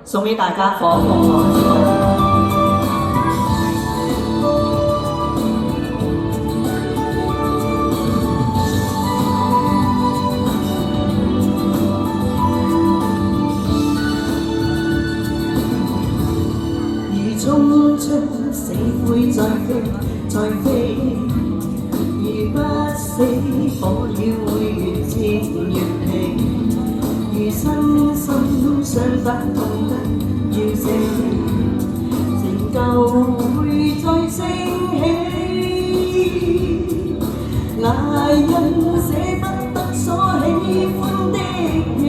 送俾大家火鳳凰。如衝出死灰再飛，再飛，如不死火焰會越煎越起，如身心傷不痛得要死，情舊會再升起，捱人捨不得所喜歡的你，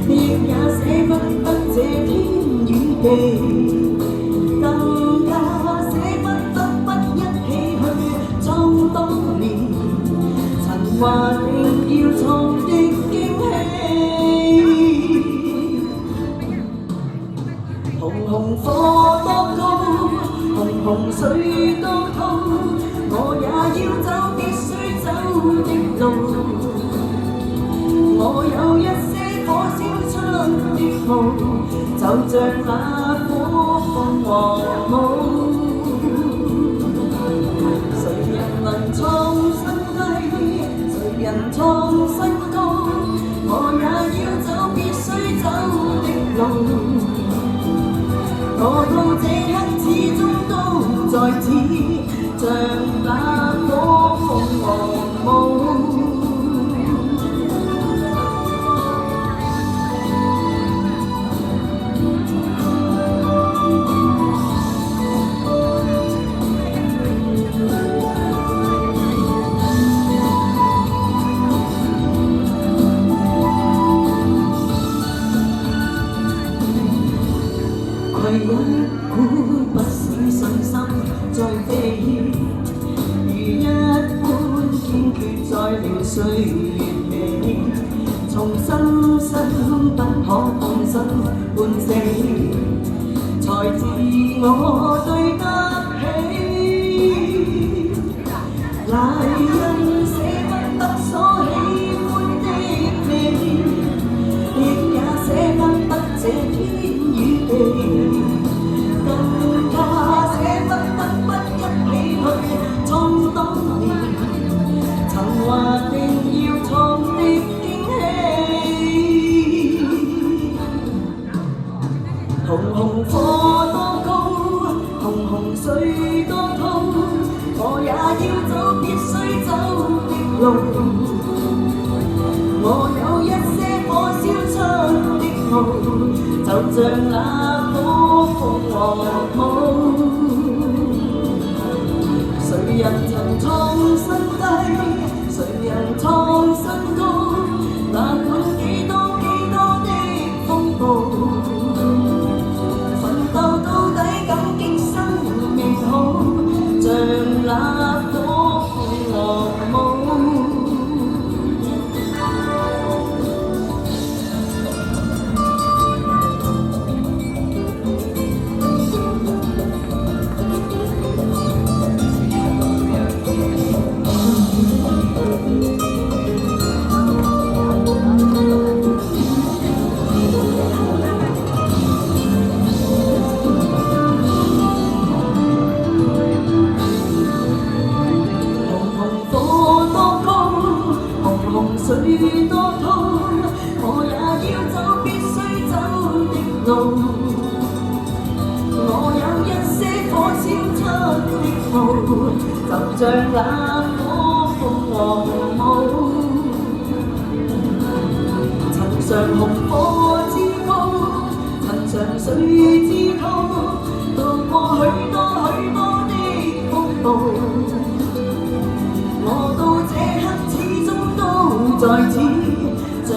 亦也捨不得這天與地。更加捨不得不一起去裝當年曾話定要創的驚喜。紅紅火多高，紅紅水多滔，我也要走必須走的路。我有一些火燒出的夢，就像那火鳳凰舞。誰人能創新低？誰人創新高？我也要走必須走的路。我到這刻始終都在此，像那火鳳凰舞。攜一股不死信心再飛，如一般堅決在了歲月尾，從生生不可放生半死，才自我對得起。賴人捨不得所喜歡的你，亦也捨不得這天與地。話定要創的驚喜，紅紅火多高，紅紅水多滔，我也要走必須走的路。我有一些火燒出的夢，就像那火鳳凰舞。誰人曾創新低？誰人創新高？哪管幾多的風暴，奮鬥到底感激生命好，像那火鳳凰舞。水多滔，我也要走必須走的路。我有一些火燒出的夢，就像那火鳳凰舞。曾嘗紅火之高，曾嘗水之滔，渡過許多的風暴。我到這刻始終都在此，像